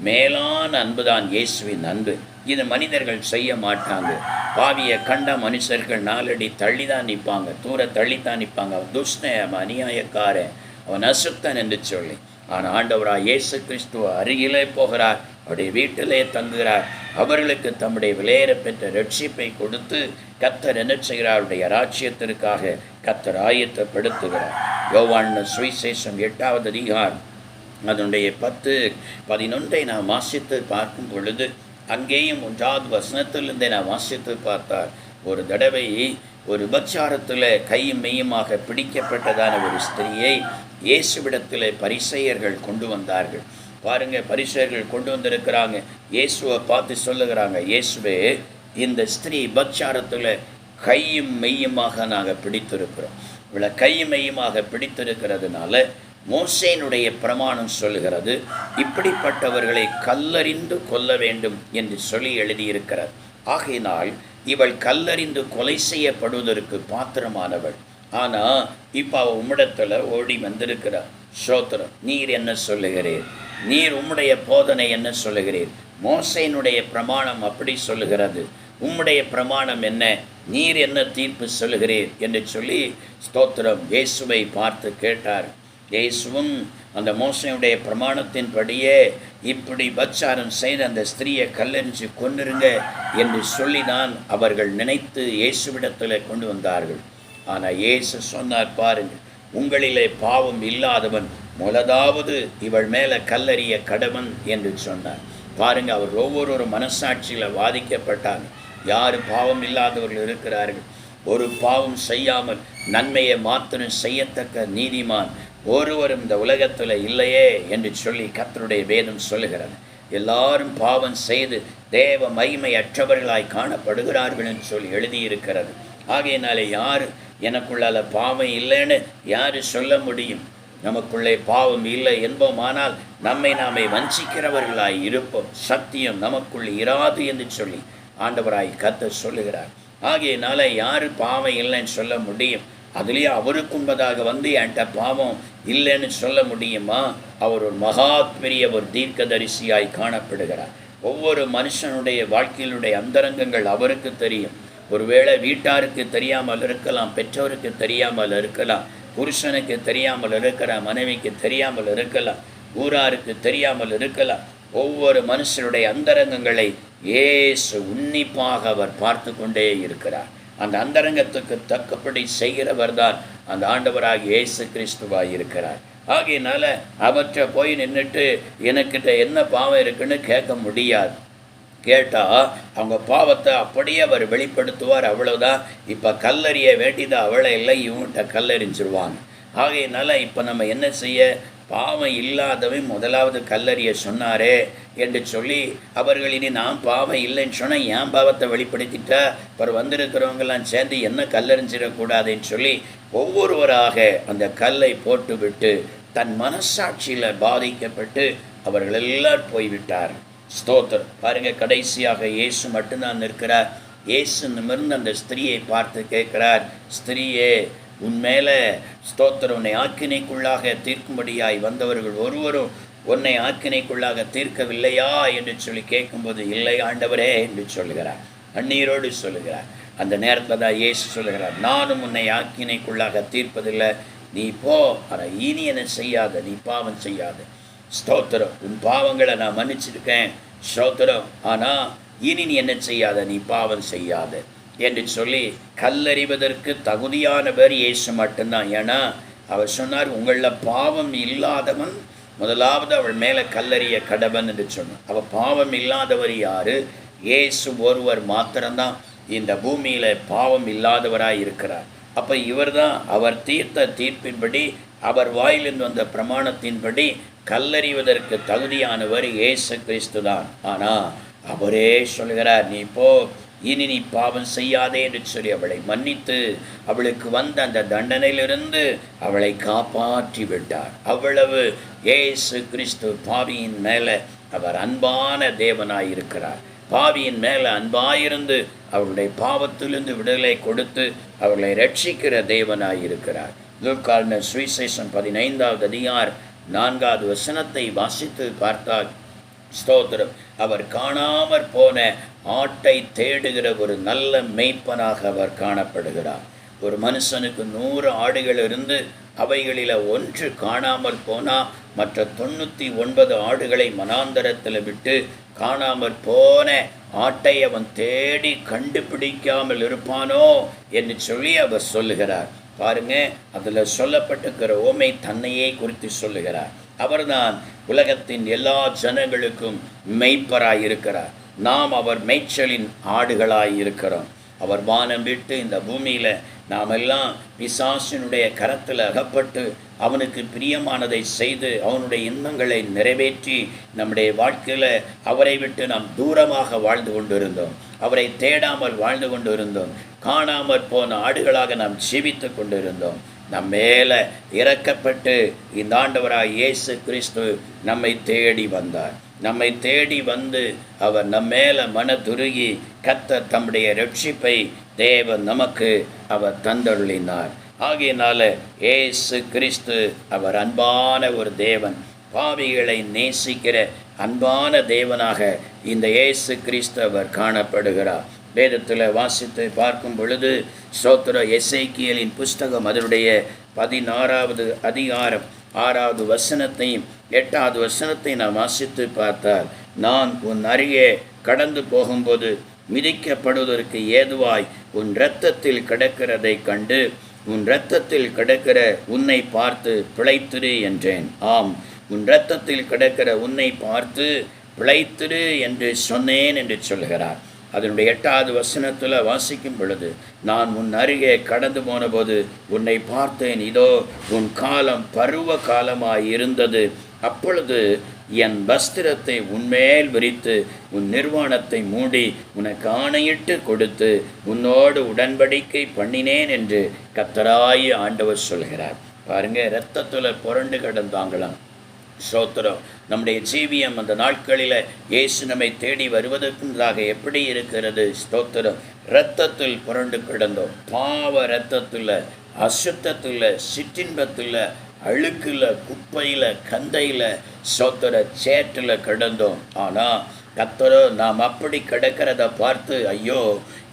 மேலான அன்புதான் இயேசுவின் அன்பு. இது மனிதர்கள் செய்ய மாட்டாங்க. பாவியை கண்ட மனுஷர்கள் நாலடி தள்ளிதான் நிற்பாங்க, தூர தள்ளித்தான் நிற்பாங்க. அவன் துஷ்டன், அவன் அநியாயக்காரன், அவன் அசுத்தன் என்று சொல்லி. ஆனால் ஆண்டவராக இயேசு கிறிஸ்துவ அருகிலே போகிறார், அவருடைய வீட்டிலே தங்குகிறார். அவர்களுக்கு தம்முடைய விலையேற பெற்ற ரட்சிப்பை கொடுத்து கர்த்தர் என்ன செய்கிறார்? அவருடைய ராஜ்யத்திற்காக கர்த்தர் ஆயத்தப்படுத்துகிறார். யோவான் சுவிசேஷம் 8வது அதிகாரம் அதனுடைய 10-11 நாம் வாசித்து பார்க்கும் பொழுது, அங்கேயும் 1வது வசனத்திலிருந்தே நான் வாசித்து பார்த்தார். ஒரு தடவை ஒரு விபச்சாரத்தில் கையும் மெய்யுமாக பிடிக்கப்பட்டதான ஒரு ஸ்திரியை இயேசுவிடத்தில் பரிசேயர்கள் கொண்டு வந்தார்கள். பாருங்க, பரிசேயர்கள் கொண்டு வந்திருக்கிறாங்க. இயேசுவை பார்த்து சொல்லுகிறாங்க, இயேசுவே, இந்த ஸ்திரீ விபச்சாரத்தில் கையும் மெய்யுமாக நாங்கள் பிடித்திருக்கிறோம். இவளை கையும் மெய்யுமாக பிடித்திருக்கிறதுனால மோசேனுடைய பிரமாணம் சொல்லுகிறது, இப்படிப்பட்டவர்களை கல்லறிந்து கொல்ல வேண்டும் என்று சொல்லி எழுதியிருக்கிறார். ஆகையினால் இவள் கல்லறிந்து கொலை செய்யப்படுவதற்கு பாத்திரமானவள். ஆனால் இப்போ அவள் உம்மிடத்தில் ஓடி வந்திருக்கிறார். ஸ்தோத்திரம். நீர் என்ன சொல்லுகிறீர்? நீர் உம்முடைய போதனை என்ன சொல்லுகிறீர்? மோசேனுடைய பிரமாணம் அப்படி சொல்லுகிறது, உம்முடைய பிரமாணம் என்ன? நீர் என்ன தீர்ப்பு சொல்லுகிறீர் என்று சொல்லி ஸ்தோத்திரம் இயேசுவை பார்த்து கேட்டார். இயேசுவும் அந்த மோசேனுடைய பிரமாணத்தின்படியே இப்படி பச்சாரம் செய்த அந்த ஸ்திரீயை கல்லெறிஞ்சு கொன்னிருங்க என்று சொல்லிதான் அவர்கள் நினைத்து இயேசுவிடத்தில் கொண்டு வந்தார்கள். ஆனால் இயேசு சொன்னார், பாருங்கள், உங்களிலே பாவம் இல்லாதவன் முதலாவது இவள் மேலே கல்லறிய கடவன் என்று சொன்னார். பாருங்க, அவர் ஒவ்வொரு மனசாட்சியில் வாதிக்கப்பட்டாங்க. யார் பாவம் இல்லாதவர்கள் இருக்கிறார்கள்? ஒரு பாவம் செய்யாமல் நன்மையை மாத்திரம் செய்யத்தக்க நீதிமான் ஒருவரும் இந்த உலகத்தில் இல்லையே என்று சொல்லி கர்த்தருடைய வேதம் சொல்லுகிறது. எல்லாரும் பாவம் செய்து தேவ மகிமையற்றவர்களாய் காணப்படுகிறார்கள் என்று சொல்லி எழுதியிருக்கிறது. ஆகையினாலே யார் எனக்குள்ளால பாவம் இல்லைன்னு யார் சொல்ல முடியும்? நமக்குள்ளே பாவம் இல்லை என்போமானால் நம்மை நாமே வஞ்சிக்கிறவர்களாய் இருப்போம். சத்தியம் நமக்குள் இராது என்று சொல்லி ஆண்டவராய் கர்த்தர் சொல்லுகிறார். ஆகையினால யார் பாவம் இல்லைன்னு சொல்ல முடியும்? அதுலேயே அவருக்கும்பதாக வந்து என்கிட்ட பாவம் இல்லைன்னு சொல்ல முடியுமா? அவர் ஒரு மகா பெரிய ஒரு தீர்க்கதரிசியாய் காணப்படுகிறார். ஒவ்வொரு மனுஷனுடைய வாழ்க்கையினுடைய அந்தரங்கங்கள் அவருக்கு தெரியும். ஒருவேளை வீட்டாருக்கு தெரியாமல் இருக்கலாம், பெற்றோருக்கு தெரியாமல் இருக்கலாம், புருஷனுக்கு தெரியாமல் இருக்கலாம், மனைவிக்கு தெரியாமல் இருக்கலாம், ஊராருக்கு தெரியாமல் இருக்கலாம். ஒவ்வொரு மனுஷனுடைய அந்தரங்கங்களை இயேசு உன்னிப்பாக அவர் பார்த்து கொண்டே இருக்கிறார். அந்த அந்தரங்கத்துக்கு தக்கபடி செய்கிறவர் தான் அந்த ஆண்டவராகிய இயேசு கிறிஸ்துவாக இருக்கிறார். ஆகையினால அவற்றை போய் நின்றுட்டு எனக்கிட்ட என்ன பாவம் இருக்குன்னு கேட்க முடியாது. கேட்டால் அவங்க பாவத்தை அப்படியே அவர் வெளிப்படுத்துவார், அவ்வளோதான். இப்போ கல்லறிய வேண்டியது அவளை இல்லை, இவங்ககிட்ட கல்லறிஞ்சிருவாங்க. ஆகையினால இப்போ நம்ம என்ன செய்ய, பாவம் இல்லாதவன் முதலாவது கல்லறிய சொன்னாரே என்று சொல்லி அவர்கள் இனி நான் பாவம் இல்லைன்னு சொன்னால் என் பாவத்தை வெளிப்படுத்திட்டா அப்புறம் வந்திருக்கிறவங்கெல்லாம் சேர்ந்து என்ன கல்லறிஞ்சிடக்கூடாதுன்னு சொல்லி ஒவ்வொருவராக அந்த கல்லை போட்டு விட்டு தன் மனசாட்சியில் பாதிக்கப்பட்டு அவர்கள் எல்லாரும் போய்விட்டார். ஸ்தோத்திரம். பாருங்க, கடைசியாக இயேசு மட்டும்தான் நிற்கிறார். இயேசு நிமிர்ந்து அந்த ஸ்திரியை பார்த்து கேட்கிறார், ஸ்திரியே, உன்மேல ஸ்தோத்திரம், உன்னை ஆக்கினைக்குள்ளாக தீர்க்கும்படியாய் வந்தவர்கள் ஒருவரும் உன்னை ஆக்கினைக்குள்ளாக தீர்க்கவில்லையா என்று சொல்லி கேட்கும்போது, இல்லை ஆண்டவரே என்று சொல்லுகிறார், கண்ணீரோடு சொல்லுகிறார். அந்த நேரத்தில் தான் இயேசு சொல்லுகிறார், நானும் உன்னை ஆக்கினைக்குள்ளாக தீர்ப்பதில்லை, நீ போ, ஆனால் இனி என்ன செய்யாத, நீ பாவம் செய்யாத. ஸ்தோத்திரம். உன் பாவங்களை நான் மன்னிச்சிருக்கேன், ஸ்தோத்திரம், ஆனால் இனி நீ என்ன செய்யாத, நீ பாவம் செய்யாத என்று சொல்லி கல்லறிவதற்கு தகுதியானவர் இயேசு மட்டும்தான். ஏன்னா அவர் சொன்னார், உங்களில் பாவம் இல்லாதவன் முதலாவது அவள் மேலே கல்லறிய கடவன் என்று சொன்னார். அவள் பாவம் இல்லாதவர் யார்? இயேசு ஒருவர் மாத்திரம்தான் இந்த பூமியில் பாவம் இல்லாதவராய் இருக்கிறார். அப்போ இவர் தான் அவர் தீர்த்த தீர்ப்பின்படி, அவர் வாயிலிருந்து வந்த பிரமாணத்தின்படி கல்லறிவதற்கு தகுதியானவர் இயேசு கிறிஸ்து தான். ஆனால் அவரே சொல்கிறார், நீ போ, இனி நீ பாவம் செய்யாதே என்று சொல்லி அவளை மன்னித்து அவளுக்கு வந்த அந்த தண்டனையிலிருந்து அவளை காப்பாற்றி விட்டார். அவ்வளவு இயேசு கிறிஸ்து பாவியின் மேலே அவர் அன்பான தேவனாயிருக்கிறார். பாவியின் மேலே அன்பாயிருந்து அவருடைய பாவத்திலிருந்து விடுதலை கொடுத்து அவர்களை ரட்சிக்கிற தேவனாயிருக்கிறார். லூக்கான சுவிசேஷம் 15வது அதிகாரம் 4வது வசனத்தை வாசித்து பார்த்தால், ஸ்தோத்திரம், அவர் காணாமற் போன ஆட்டை தேடுகிற ஒரு நல்ல மேய்ப்பனாக அவர் காணப்படுகிறார். ஒரு மனுஷனுக்கு 100 ஆடுகள் இருந்து அவைகளில் ஒன்று காணாமற் போனால் மற்ற 99 ஆடுகளை மனாந்தரத்தில் விட்டு காணாமற் போன ஆட்டை அவன் தேடி கண்டுபிடிக்காமல் இருப்பானோ என்று சொல்லி அவர் சொல்லுகிறார். பாருங்க, அதில் சொல்லப்பட்டிருக்கிற ஓமை தன்னையே குறித்து சொல்லுகிறார். அவர்தான் உலகத்தின் எல்லா ஜனங்களுக்கும் மெய்ப்பராய் இருக்கிறார். நாம் அவர் மேய்ச்சலின் ஆடுகளாய் இருக்கிறோம். அவர் வானம் விட்டு இந்த பூமியில் நாம் எல்லாம் பிசாசினுடைய கரத்தில் அகப்பட்டு அவனுக்கு பிரியமானதை செய்து அவனுடைய இன்பங்களை நிறைவேற்றி நம்முடைய வாழ்க்கையில் அவரை விட்டு நாம் தூரமாக வாழ்ந்து கொண்டிருந்தோம். அவரை தேடாமல் வாழ்ந்து கொண்டிருந்தோம். காணாமற் போன ஆடுகளாக நாம் ஜீவித்து கொண்டிருந்தோம். நம் மேலே இறக்கப்பட்டு இந்த ஆண்டவராய் இயேசு கிறிஸ்து நம்மை தேடி வந்தார். நம்மை தேடி வந்து அவர் நம்ம மேலே மனதுருகி கர்த்தர் தம்முடைய ரட்சிப்பை தேவன் நமக்கு அவர் தந்தருளினார். ஆகையினால இயேசு கிறிஸ்து அவர் அன்பான ஒரு தேவன், பாவிகளை நேசிக்கிற அன்பான தேவனாக இந்த இயேசு கிறிஸ்து அவர் காணப்படுகிறார். வேதத்தில் வாசித்து பார்க்கும் பொழுது ஸ்தோத்திர, எசேக்கியேலின் புஸ்தகம் அதனுடைய 16வது அதிகாரம் 6வது வசனத்தையும் 8வது வசனத்தையும் நான் வாசித்து பார்த்தால், நான் உன் அருகே கடந்து போகும்போது மிதிக்கப்படுவதற்கு ஏதுவாய் உன் இரத்தத்தில் கிடக்கிறதை கண்டு உன் இரத்தத்தில் கிடக்கிற உன்னை பார்த்து பிழைத்திரு என்றேன். ஆம், உன் இரத்தத்தில் கிடக்கிற உன்னை பார்த்து பிழைத்திரு என்று சொன்னேன் என்று சொல்கிறார். அதனுடைய 8வது வசனத்தில் வாசிக்கும் பொழுது, நான் உன் அருகே கடந்து போன போது உன்னை பார்த்தேன், இதோ உன் காலம் பருவ காலமாய் இருந்தது, அப்பொழுது என் வஸ்திரத்தை உன்மேல் விரித்து உன் நிர்வாணத்தை மூடி உனக்கு ஆணையிட்டு கொடுத்து உன்னோடு உடன்படிக்கை பண்ணினேன் என்று கர்த்தராகிய ஆண்டவர் சொல்கிறார். பாருங்க, இரத்தத்தில் புரண்டு கிடந்தாங்களாம். ஸ்தோத்திரம். நம்முடைய ஜீவியம் அந்த நாட்களில் இயேசு நம்மை தேடி வருவதற்குதாக எப்படி இருக்கிறது? ஸ்தோத்திரம். இரத்தத்தில் புரண்டு கிடந்தோம். பாவ இரத்தத்தில், அசுத்தத்தில், சிற்றின்பத்தில், அழுக்கில், குப்பையில், கந்தையில், ஸ்தோத்திர, சேற்றில் கிடந்தோம். ஆனால் கர்த்தரோ நாம் அப்படி கிடக்கிறத பார்த்து, ஐயோ,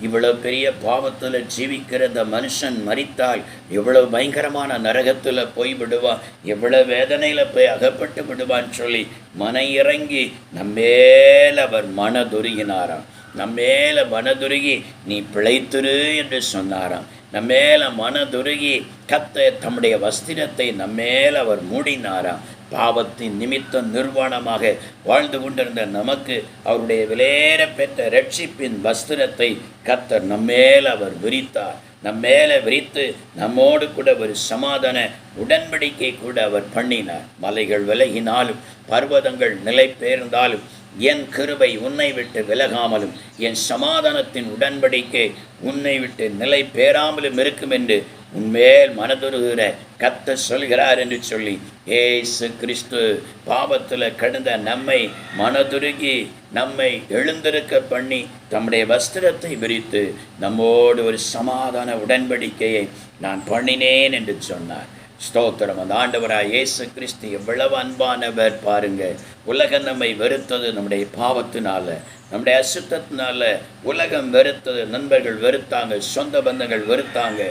இவ்வளோ பெரிய பாவத்தில் ஜீவிக்கிற இந்த மனுஷன் மரித்தால் இவ்வளோ பயங்கரமான நரகத்தில் போய் விடுவான், எவ்வளோ வேதனையில் போய் அகப்பட்டு விடுவான்னு சொல்லி மன இறங்கி நம்மேல் அவர் மனதுருகினாராம். நம்மேல மனதுருகி நீ பிழைத்திரு என்று சொன்னாராம். நம்மேல மனதுருகி கர்த்தர் தம்முடைய வஸ்திரத்தை நம்மேல் அவர் மூடினாராம். பாவத்தின் நிமித்தம் நிர்வாணமாக வாழ்ந்து கொண்டிருந்த நமக்கு அவருடைய விலையேற பெற்ற ரட்சிப்பின் வஸ்திரத்தை கர்த்தர் நம்மேல் அவர் விரித்தார். நம்மேல விரித்து நம்மோடு கூட ஒரு சமாதான உடன்படிக்கை கூட அவர் பண்ணினார். மலைகள் விலகினாலும் பர்வதங்கள் நிலை பெயர்ந்தாலும் என் கிருபை உன்னை விட்டு விலகாமலும் என் சமாதானத்தின் உடன்படிக்கை உன்னை விட்டு நிலை பெறாமலும் இருக்கும் என்று உன்மேல் மனதுருகிற கர்த்தர் சொல்கிறார் என்று சொல்லி ஏசு கிறிஸ்து பாவத்தில் கடந்த நம்மை மனதுருகி நம்மை எழுந்திருக்க பண்ணி தம்முடைய வஸ்திரத்தை விரித்து நம்மோடு ஒரு சமாதான உடன்படிக்கையை நான் பண்ணினேன் என்று சொன்னார். ஸ்தோத்திரம். அந்த ஆண்டவராய் இயேசு கிறிஸ்து எவ்வளவு அன்பானவர் பாருங்க. உலகம் நம்மை வெறுத்தது நம்முடைய பாவத்தினால, நம்முடைய அசுத்தத்தினால உலகம் வெறுத்தது. நண்பர்கள் வெறுத்தாங்க, சொந்த பந்தங்கள் வெறுத்தாங்க,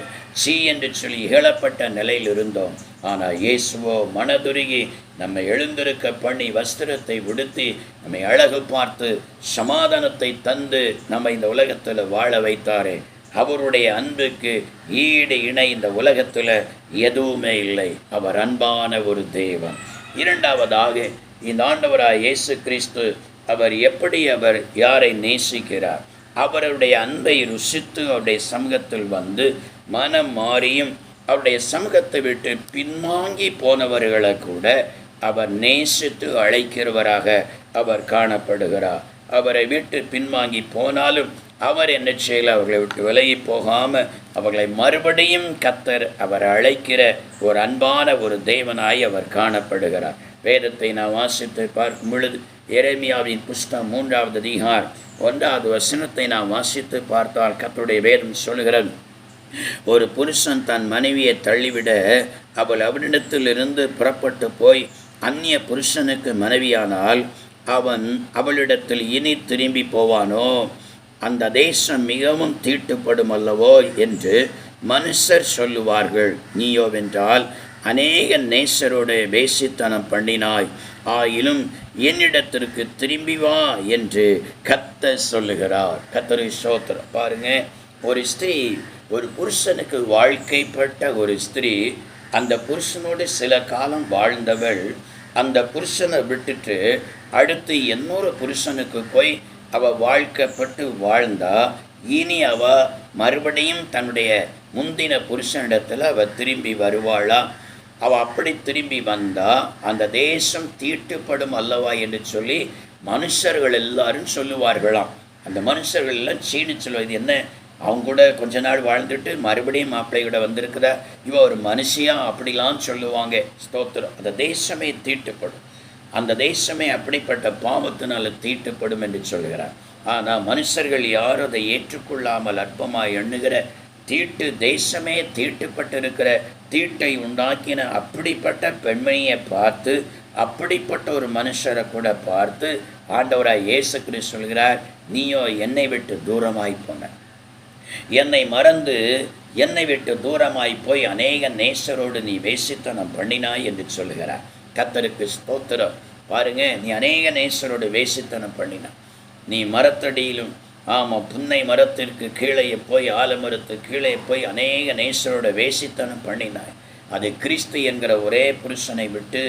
சீ என்று சொல்லி இகழப்பட்ட நிலையில் இருந்தோம். ஆனால் இயேசுவோ மனதுருகி நம்மை எழுந்திருக்க பண்ணி வஸ்திரத்தை உடுத்தி நம்மை அழகு பார்த்து சமாதானத்தை தந்து நம்மை இந்த உலகத்தில் வாழ வைத்தாரே. அவருடைய அன்புக்கு ஈடு இணை இந்த உலகத்தில் எதுவுமே இல்லை. அவர் அன்பான ஒரு தேவன். இரண்டாவதாக இந்த ஆண்டவராய் இயேசு கிறிஸ்து அவர் எப்படி அவர் யாரை நேசிக்கிறார், அவருடைய அன்பை ருசித்து அவருடைய சமூகத்தில் வந்து மனம் மாறியும் அவருடைய சமூகத்தை விட்டு பின்வாங்கி போனவர்களை கூட அவர் நேசித்து அழைக்கிறவராக அவர் காணப்படுகிறார். அவரை விட்டு பின்வாங்கி போனாலும் அவர் என்ன செய்யல, அவர்களை விட்டு விலகி போகாமல் அவர்களை மறுபடியும் கர்த்தர் அவர் அழைக்கிற ஒரு அன்பான ஒரு தேவனாய் அவர் காணப்படுகிறார். வேதத்தை நான் வாசித்து பார்க்கும் பொழுது எரேமியாவின் புஸ்தகம் 3வது அதிகாரம் 1வது வசனத்தை நான் வாசித்து பார்த்தால் கர்த்தருடைய வேதம் சொல்கிறது, ஒரு புருஷன் தன் மனைவியை தள்ளிவிட அவள் அவனிடத்திலிருந்து புறப்பட்டு போய் அந்நிய புருஷனுக்கு மனைவியானால் அவன் அவளிடத்தில் இனி திரும்பி போவானோ, அந்த தேசம் மிகவும் தீட்டுப்படும் அல்லவோ என்று மனுஷர் சொல்லுவார்கள். நீயோவென்றால் அநேக நேசரோடு வேசித்தனம் பண்ணினாய், ஆயினும் என்னிடத்திற்கு திரும்பி வா என்று கர்த்தர் சொல்லுகிறார். கர்த்தரை ஸ்தோத்திரம். பாருங்க, ஒரு ஸ்திரீ ஒரு புருஷனுக்கு வாழ்க்கைப்பட்ட ஒரு ஸ்திரீ அந்த புருஷனோடு சில காலம் வாழ்ந்தவள் அந்த புருஷனை விட்டுட்டு அடுத்து இன்னொரு புருஷனுக்கு போய் அவள் வாழ்க்கப்பட்டு வாழ்ந்தா இனி அவள் மறுபடியும் தன்னுடைய முந்தின புருஷனிடத்தில் அவள் திரும்பி வருவாளா? அவள் அப்படி திரும்பி வந்தால் அந்த தேசம் தீட்டுப்படும் அல்லவா என்று சொல்லி மனுஷர்கள் எல்லாரும் சொல்லுவார்களாம். அந்த மனுஷர்கள் எல்லாம் சீனி சொல்லுவது என்ன, அவங்க கூட கொஞ்ச நாள் வாழ்ந்துட்டு மறுபடியும் மாப்பிள்ளையோட வந்திருக்குதா, இவ ஒரு மனுஷியா அப்படிலாம் சொல்லுவாங்க. ஸ்தோத்திரம். அந்த தேசமே தீட்டுப்படும், அந்த தேசமே அப்படிப்பட்ட பாவத்தினால் தீட்டுப்படும் என்று சொல்கிறார். ஆனால் மனுஷர்கள் யாரும் அதை ஏற்றுக்கொள்ளாமல் அற்பமாக எண்ணுகிற தீட்டு தேசமே தீட்டுப்பட்டிருக்கிற தீட்டை உண்டாக்கின அப்படிப்பட்ட பெண்மணியை பார்த்து அப்படிப்பட்ட ஒரு மனுஷரை கூட பார்த்து ஆண்டவராய் இயேசு கிறிஸ்து சொல்கிறார், நீயோ என்னை விட்டு தூரமாய் போன, என்னை மறந்து என்னை விட்டு தூரமாய் போய் அநேக நேசரோடு நீ வேசித்தனம் பண்ணினாய் என்று சொல்லுகிறார். கர்த்தருக்கு ஸ்தோத்திரம். பாருங்க, நீ அநேக நேசரோடு வேசித்தனம் பண்ணினா, நீ மரத்தடியிலும் ஆமாம் புன்னை மரத்திற்கு கீழே போய் ஆலமரத்துக்கு கீழே போய் அநேக நேசரோட வேசித்தனம் பண்ணினாய். அது கிறிஸ்து என்கிற ஒரே புருஷனை விட்டு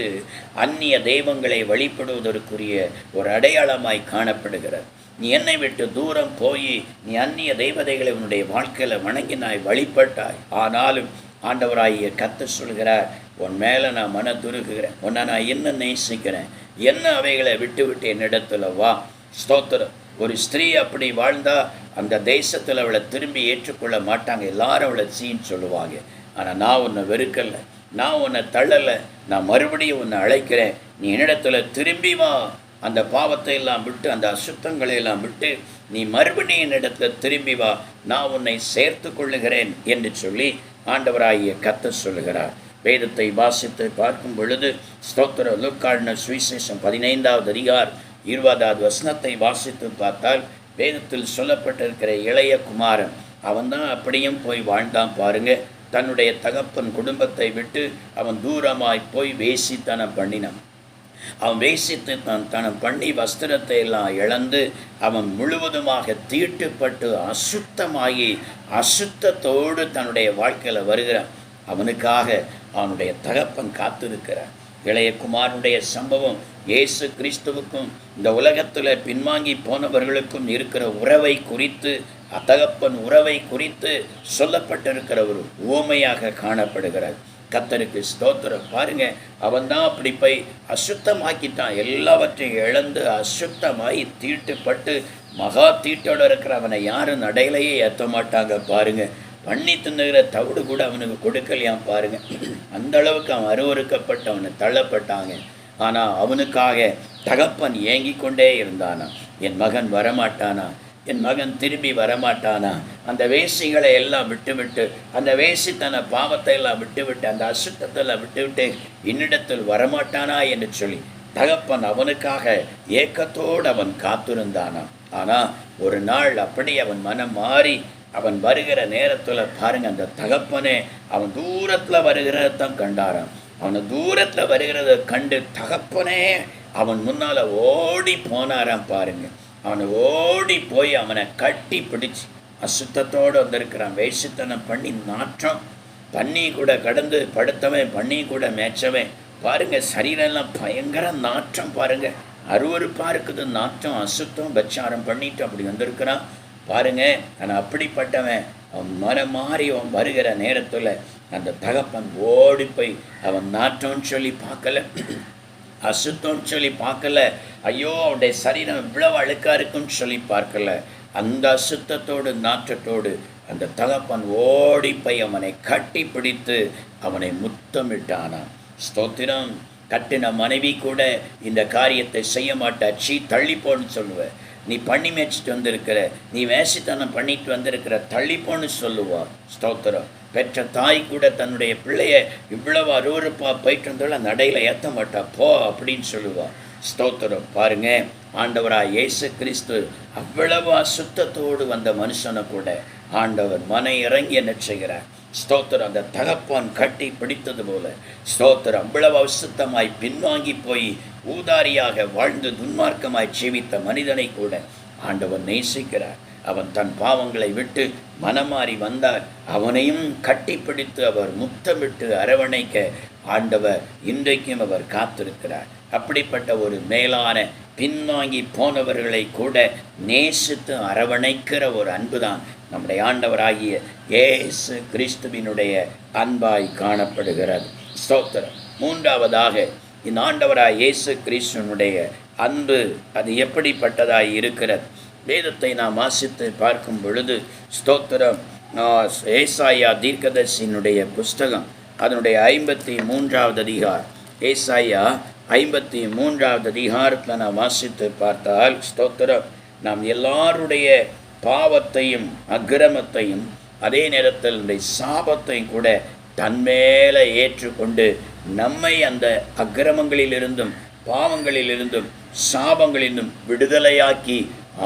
அந்நிய தெய்வங்களை வழிபடுவதற்குரிய ஒரு அடையாளமாய் காணப்படுகிறது. நீ என்னை விட்டு தூரம் போய் நீ அந்நிய தெய்வதைகளை உன்னுடைய வாழ்க்கையில் வணங்கினாய், வழிபட்டாய். ஆனாலும் ஆண்டவராகிய கர்த்தர் சொல்கிறார், உன் மேலே நான் மனதுருகுகிறேன், உன்னை நான் என்ன நேசிக்கிறேன், என்ன அவைகளை விட்டு விட்டு என்னிடத்துல வா. ஸ்தோத்திரம். ஒரு ஸ்திரீ அப்படி வாழ்ந்தால் அந்த தேசத்தில் அவளை திரும்பி ஏற்றுக்கொள்ள மாட்டாங்க, எல்லாரும் அவளை சீன்னு சொல்லுவாங்க. ஆனால் நான் உன்னை வெறுக்கலை, நான் உன்னை தள்ளலை, நான் மறுபடியும் உன்னை அழைக்கிறேன், நீ என்னிடத்துல திரும்பி வா. அந்த பாவத்தை எல்லாம் விட்டு அந்த அசுத்தங்களை எல்லாம் விட்டு நீ மறுபடியும் என்னிடத்துல திரும்பி வா, நான் உன்னை சேர்த்து கொள்ளுகிறேன் என்று சொல்லி ஆண்டவராகிய கர்த்தர் சொல்லுகிறார். வேதத்தை வாசித்து பார்க்கும் பொழுது ஸ்தோத்திர லூக்கான சுவிசேஷம் 15வது அதிகாரம் 20வது வசனத்தை வாசித்து பார்த்தால் வேதத்தில் சொல்லப்பட்டிருக்கிற இளைய குமாரன் அவன்தான் அப்படியும் போய் வாழ்ந்தான். பாருங்க, தன்னுடைய தகப்பன் குடும்பத்தை விட்டு அவன் தூரமாய் போய் வேசித்தனம் பண்ணினான். அவன் வேசித்து தனம் பண்ணி வஸ்திரத்தை எல்லாம் இழந்து அவன் முழுவதுமாக தீட்டுப்பட்டு அசுத்தமாகி அசுத்தத்தோடு தன்னுடைய வாழ்க்கையில் வருகிறான். அவனுக்காக அவனுடைய தகப்பன் காத்திருக்கிறான். இளைய குமாரனுடைய சம்பவம் இயேசு கிறிஸ்துவுக்கும் இந்த உலகத்தில் பின்வாங்கி போனவர்களுக்கும் இருக்கிற உறவை குறித்து, தகப்பன் உறவை குறித்து சொல்லப்பட்டிருக்கிற ஒரு உவமையாக காணப்படுகிறார். கர்த்தருக்கு ஸ்தோத்திரம். பாருங்க, அவன் தான் அப்படி போய் அசுத்தமாக்கிட்டான். எல்லாவற்றையும் இழந்து அசுத்தமாகி தீட்டுப்பட்டு மகா தீட்டோடு இருக்கிற அவனை யாரும் நடையிலையே ஏற்ற மாட்டாங்க. பாருங்க, பண்ணி தின்னுகிற தவிடு கூட அவனுக்கு கொடுக்கலையாம். பாருங்க, அந்த அளவுக்கு அவன் அருவறுக்கப்பட்டு அவனை தள்ளப்பட்டாங்க. ஆனால் அவனுக்காக தகப்பன் ஏங்கி கொண்டே இருந்தானா. என் மகன் வரமாட்டானா, என் மகன் திரும்பி வரமாட்டானா, அந்த வேசிகளை எல்லாம் விட்டுவிட்டு, அந்த வேசித்தன பாவத்தை எல்லாம் விட்டுவிட்டு, அந்த அசுத்தத்தெல்லாம் விட்டுவிட்டு என்னிடத்தில் வரமாட்டானா என்று சொல்லி தகப்பன் அவனுக்காக ஏக்கத்தோடு அவன் காத்திருந்தானா. ஆனால் ஒரு நாள் அப்படி அவன் மனம் மாறி அவன் வருகிற நேரத்தில் பாருங்க, அந்த தகப்பனே அவன் தூரத்தில் வருகிறதான் கண்டாரான். அவனை தூரத்தில் வருகிறத கண்டு தகப்பனே அவன் முன்னால் ஓடி போனாரான். பாருங்க, அவனை ஓடி போய் அவனை கட்டி பிடிச்சி, அசுத்தத்தோடு வந்திருக்கிறான், வேசித்தனம் பண்ணி நாற்றம் பண்ணி கூட கடந்து படுத்தவன், பண்ணி கூட மேய்ச்சவன். பாருங்க, சரீரெல்லாம் பயங்கர நாற்றம். பாருங்க, அருவருப்பாக இருக்குது நாற்றம், அசுத்தம் பச்சாரம் பண்ணிட்டு அப்படி வந்திருக்கிறான். பாருங்க, ஆனால் அப்படிப்பட்டவன் அவன் மனம் மாறி அவன் வருகிற நேரத்தில் அந்த தகப்பன் ஓடி போய் அவன் நாற்றம்னு சொல்லி பார்க்கல, அசுத்தம்னு சொல்லி பார்க்கல, ஐயோ அவனுடைய சரீரம் இவ்வளவு அழுக்காக இருக்குன்னு சொல்லி பார்க்கல. அந்த அசுத்தத்தோடு நாற்றத்தோடு அந்த தகப்பன் ஓடி போய் அவனை கட்டி பிடித்து அவனை முத்தமிட்டானான். ஸ்தோத்திரம். கட்டின மனைவி கூட இந்த காரியத்தை செய்ய மாட்டாச்சு, தள்ளிப்போன்னு சொல்லுவேன். நீ பண்ணி மேய்ச்சிட்டு வந்திருக்கிற, நீ வேசித்தனம் பண்ணிட்டு வந்திருக்கிற, தள்ளிப்போன்னு சொல்லுவா. ஸ்தோத்திரம். பெற்ற தாய் கூட தன்னுடைய பிள்ளைய இவ்வளவு அருவருப்பாக போயிட்டு வந்தாலும் நடையில் ஏற்ற மாட்டா, போ அப்படின்னு சொல்லுவா. ஸ்தோத்திரம். பாருங்க, ஆண்டவராக இயேசு கிறிஸ்து அவ்வளவு அசுத்தத்தோடு வந்த மனுஷனை கூட ஆண்டவர் மன இறங்கி என்ன செய்கிறார். ஸ்தோத்திரம். அந்த தகப்பான் கட்டி பிடித்தது போல ஸ்தோத்திரம் அவ்வளவு அசுத்தமாய் பின்வாங்கி போய் ஊதாரியாக வாழ்ந்து துன்மார்க்கமாய் ஜீவித்த மனிதனை கூட ஆண்டவர் நேசிக்கிறார். அவன் தன் பாவங்களை விட்டு மனமாறி வந்தார். அவனையும் கட்டி பிடித்து அவர் முத்தமிட்டு அரவணைக்க ஆண்டவர் இன்றைக்கும் அவர் காத்திருக்கிறார். அப்படிப்பட்ட ஒரு மேலான பின்வாங்கி போனவர்களை கூட நேசித்து அரவணைக்கிற ஒரு அன்புதான் நம்முடைய ஆண்டவராகிய இயேசு கிறிஸ்துவினுடைய அன்பாய் காணப்படுகிறது. ஸ்தோத்திரம். மூன்றாவதாக, இந்த ஆண்டவராய் இயேசு கிறிஸ்துவனுடைய அன்பு அது எப்படிப்பட்டதாய் இருக்கிறது? வேதத்தை நாம் வாசித்து பார்க்கும் பொழுது ஸ்தோத்திரம், ஏசாயா தீர்க்கதரிசியினுடைய புஸ்தகம் அதனுடைய 53வது அதிகாரம், ஏசாயா 53வது அதிகாரத்தில் நாம் வாசித்து பார்த்தால் ஸ்தோத்திரம், நாம் எல்லாருடைய பாவத்தையும் அக்கிரமத்தையும் அதே நேரத்தில் சாபத்தையும் கூட தன்மேல ஏற்றுக்கொண்டு நம்மை அந்த அக்கிரமங்களிலிருந்தும் பாவங்களிலிருந்தும் சாபங்களிலிருந்தும் விடுதலையாக்கி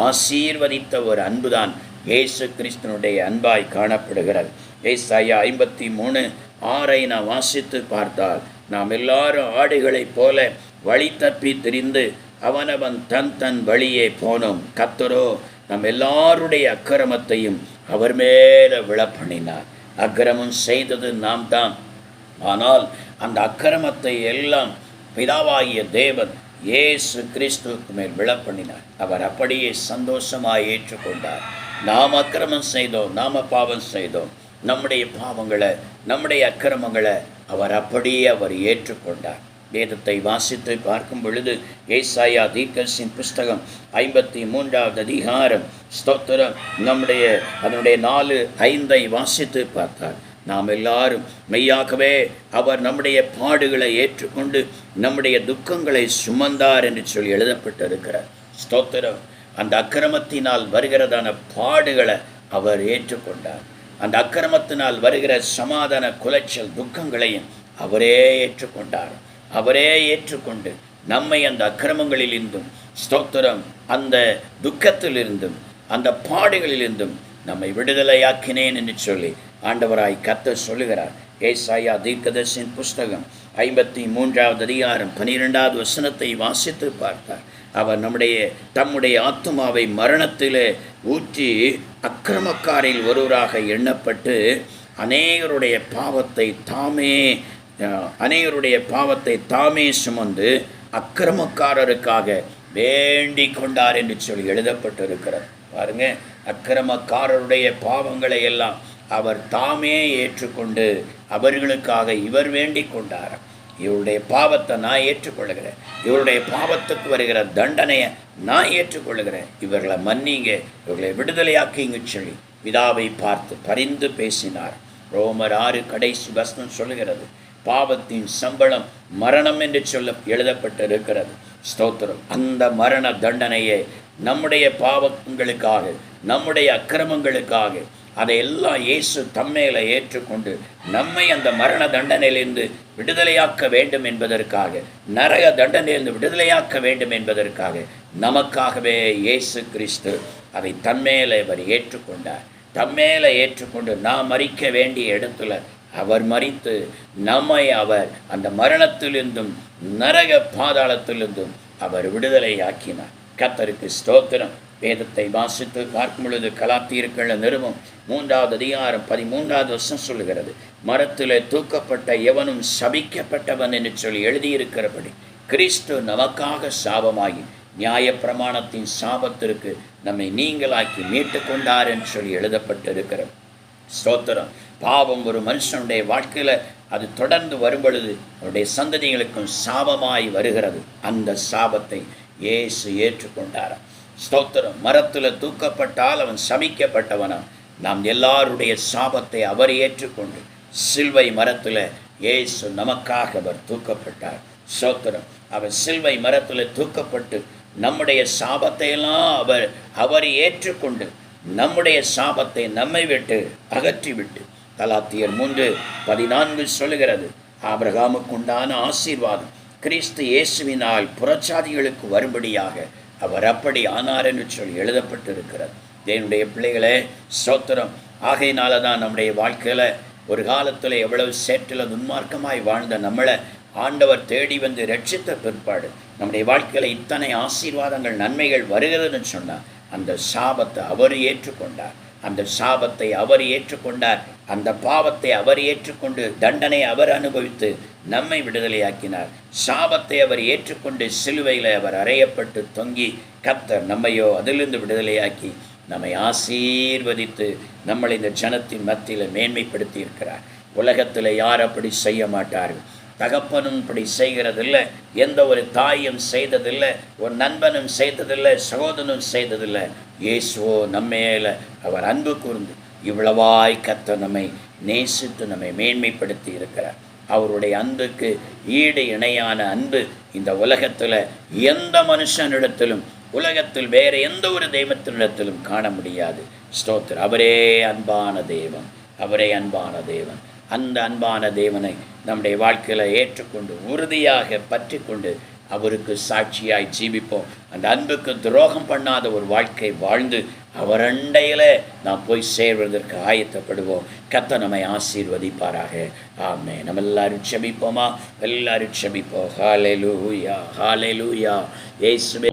ஆசீர்வதித்த ஒரு அன்புதான் இயேசு கிறிஸ்துவனுடைய அன்பாய் காணப்படுகிறது. ஏசாயா 53:6 நாம் வாசித்து பார்த்தால், நாம் எல்லாரும் ஆடுகளைப் போல வழி தப்பி திரிந்து அவனவன் தன் தன் வழியே போனோம், கர்த்தரோ நம் எல்லாருடைய அக்கிரமத்தையும் அவர் மேலே விழப்பண்ணினார். அக்கிரமம் செய்தது நாம் தான், ஆனால் அந்த அக்கிரமத்தை எல்லாம் பிதாவாகிய தேவன் இயேசு கிறிஸ்துவுக்கு மேல் விழப்பண்ணினார். அவர் அப்படியே சந்தோஷமாக ஏற்றுக்கொண்டார். நாம் அக்கிரமம் செய்தோம், நாம பாவம் செய்தோம், நம்முடைய பாவங்களை நம்முடைய அக்கிரமங்களை அவர் அப்படியே அவர் ஏற்றுக்கொண்டார். வேதத்தை வாசித்து பார்க்கும் பொழுது ஏசாயா தீர்க்கதரிசியின் புஸ்தகம் 53வது அதிகாரம் ஸ்தோத்திரம் அதனுடைய 4:5 வாசித்து பார்த்தார். நாம் எல்லாரும் மெய்யாகவே அவர் நம்முடைய பாடுகளை ஏற்றுக்கொண்டு நம்முடைய துக்கங்களை சுமந்தார் என்று சொல்லி எழுதப்பட்டிருக்கிறார். ஸ்தோத்திரம். அந்த அக்கிரமத்தினால் வருகிறதான பாடுகளை அவர் ஏற்றுக்கொண்டார். அந்த அக்கிரமத்தினால் வருகிற சமாதான குலைச்சல் துக்கங்களையும் அவரே ஏற்றுக்கொண்டார். அவரே ஏற்றுக்கொண்டு நம்மை அந்த அக்கிரமங்களிலிருந்தும் ஸ்தோத்திரம் அந்த துக்கத்திலிருந்தும் அந்த பாடுகளிலிருந்தும் நம்மை விடுதலையாக்கினேன் என்று சொல்லி ஆண்டவராய் கர்த்தர் சொல்லுகிறார். ஏசாயா தீர்க்கதரிசியின் புஸ்தகம் 53வது அதிகாரம் 12வது வசனத்தை வாசித்து பார்த்தார். அவர் தம்முடைய ஆத்துமாவை மரணத்திலே ஊற்றி அக்கிரமக்காரில் ஒருவராக எண்ணப்பட்டு அநேகருடைய பாவத்தை தாமே சுமந்து அக்கிரமக்காரருக்காக வேண்டிக் கொண்டார் என்று சொல்லி எழுதப்பட்டிருக்கிறார். பாருங்க, அக்கிரமக்காரருடைய பாவங்களை எல்லாம் அவர் தாமே ஏற்றுக்கொண்டு அவர்களுக்காக இவர் வேண்டிக் கொண்டார். இவருடைய பாவத்தை நான் ஏற்றுக்கொள்ளுகிறேன், இவருடைய பாவத்துக்கு வருகிற தண்டனையை நான் ஏற்றுக்கொள்ளுகிறேன், இவர்களை மன்னிங்க, இவர்களை விடுதலையாக்கிங்க சொல்லி பிதாவை பார்த்து பரிந்து பேசினார். ரோமர் 6 கடைசி வசனம் சொல்லுகிறது, பாவத்தின் சம்பளம் மரணம் என்று சொல்ல எழுதப்பட்டிருக்கிறது. ஸ்தோத்திரம். அந்த மரண தண்டனையை நம்முடைய பாவங்களுக்காக, நம்முடைய அக்கிரமங்களுக்காக அதையெல்லாம் இயேசு தம்மேல ஏற்றுக்கொண்டு நம்மை அந்த மரண தண்டனையிலிருந்து விடுதலையாக்க வேண்டும் என்பதற்காக, நரக தண்டனையிலிருந்து விடுதலையாக்க வேண்டும் என்பதற்காக நமக்காகவே இயேசு கிறிஸ்து அதை தன்மேல அவர் ஏற்றுக்கொண்டார். தம்மேல ஏற்றுக்கொண்டு நாம் மரிக்க வேண்டிய இடத்துல அவர் மரித்து நம்மை அவர் அந்த மரணத்திலிருந்தும் நரக பாதாளத்திலிருந்தும் அவர் விடுதலையாக்கினார். கர்த்தருக்கு ஸ்தோத்திரம். வேதத்தை வாசித்து பார்க்கும் பொழுது கலாத்தியர்கள் நிறுவம் 3வது அதிகாரம் 13வது வசனம் சொல்லுகிறது, மரத்திலே தூக்கப்பட்ட எவனும் சபிக்கப்பட்டவன் என்று சொல்லி எழுதியிருக்கிறபடி கிறிஸ்து நமக்காக சாபமாகி நியாயப்பிரமாணத்தின் சாபத்திற்கு நம்மை நீங்களாக்கி மீட்டு கொண்டார் என்று சொல்லி எழுதப்பட்டிருக்கிறது. ஸ்தோத்திரம். பாவம் ஒரு மனுஷனுடைய வாழ்க்கையில் அது தொடர்ந்து வரும் பொழுது அவருடைய சந்ததிகளுக்கும் சாபமாய் வருகிறது. அந்த சாபத்தை இயேசு ஏற்றுக்கொண்டார். ஸ்தோத்திரம். மரத்தில் தூக்கப்பட்டால் அவன் சபிக்கப்பட்டவனா. நாம் எல்லாருடைய சாபத்தை அவர் ஏற்றுக்கொண்டு சிலுவை மரத்தில் இயேசு நமக்காக அவர் தூக்கப்பட்டார். ஸ்தோத்திரம். அவர் சிலுவை மரத்தில் தூக்கப்பட்டு நம்முடைய சாபத்தை எல்லாம் அவர் ஏற்றுக்கொண்டு நம்முடைய சாபத்தை நம்மை விட்டு அகற்றிவிட்டு, கலாத்தியர் 3:14 சொல்லுகிறது, ஆபிரகாமுக்கு உண்டான ஆசீர்வாதம் கிறிஸ்து இயேசுவினால் புறச்சாதிகளுக்கு வரும்படியாக அவர் அப்படி ஆனார் என்று சொல்லி எழுதப்பட்டிருக்கிறது. தேவனுடைய பிள்ளைகளே, ஸ்தோத்திரம். ஆகையினால தான் நம்முடைய வாழ்க்கையில் ஒரு காலத்தில் எவ்வளவு சேற்றில் துன்மார்க்கமாய் வாழ்ந்த நம்மளை ஆண்டவர் தேடி வந்து ரட்சித்த பிற்பாடு நம்முடைய வாழ்க்கையில் இத்தனை ஆசீர்வாதங்கள் நன்மைகள் வருகிறதுன்னு சொன்னார். அந்த சாபத்தை அவர் ஏற்றுக்கொண்டார். அந்த சாபத்தை அவர் ஏற்றுக்கொண்டார். அந்த பாவத்தை அவர் ஏற்றுக்கொண்டு தண்டனை அவர் அனுபவித்து நம்மை விடுதலையாக்கினார். சாபத்தை அவர் ஏற்றுக்கொண்டு சிலுவையில் அவர் அறையப்பட்டு தொங்கி கர்த்தர் நம்மையோ அதிலிருந்து விடுதலையாக்கி நம்மை ஆசீர்வதித்து நம்மளை இந்த ஜனத்தின் மத்தியில் மேன்மைப்படுத்தி இருக்கிறார். உலகத்தில் யார் அப்படி செய்ய மாட்டார்கள். தகப்பனும் இப்படி செய்கிறதில்லை, எந்த ஒரு தாயும் செய்ததில்லை, ஒரு நண்பனும் செய்ததில்லை, சகோதரனும் செய்ததில்லை. இயேசுவோ நம்மேல அவர் அன்பு கூர்ந்து இவ்வளவாய் கர்த்தர் நம்மை நேசித்து நம்மை மேன்மைப்படுத்தி இருக்கிறார். அவருடைய அன்புக்கு ஈடு இணையான அன்பு இந்த உலகத்தில் எந்த மனுஷனிடத்திலும், உலகத்தில் வேறு எந்த ஒரு தெய்வத்தினிடத்திலும் காண முடியாது. ஸ்தோத்திரம். அவரே அன்பான தேவன், அவரே அன்பான தேவன். அந்த அன்பான தேவனை நம்முடைய வாழ்க்கையில் ஏற்றுக்கொண்டு உறுதியாக பற்றி கொண்டு அவருக்கு சாட்சியாய் ஜீவிப்போம். அந்த அன்புக்கு துரோகம் பண்ணாத ஒரு வாழ்க்கை வாழ்ந்து அவர் அண்டையில் நாம் போய் சேர்வதற்கு ஆயத்தப்படுவோம். கர்த்தர் நம்மை ஆசீர்வதிப்பாராக. ஆமென். நம்ம எல்லாரும் செபிப்போமா? எல்லாரும் செபிப்போம். ஹல்லேலூயா, ஹல்லேலூயா. இயேசுவே.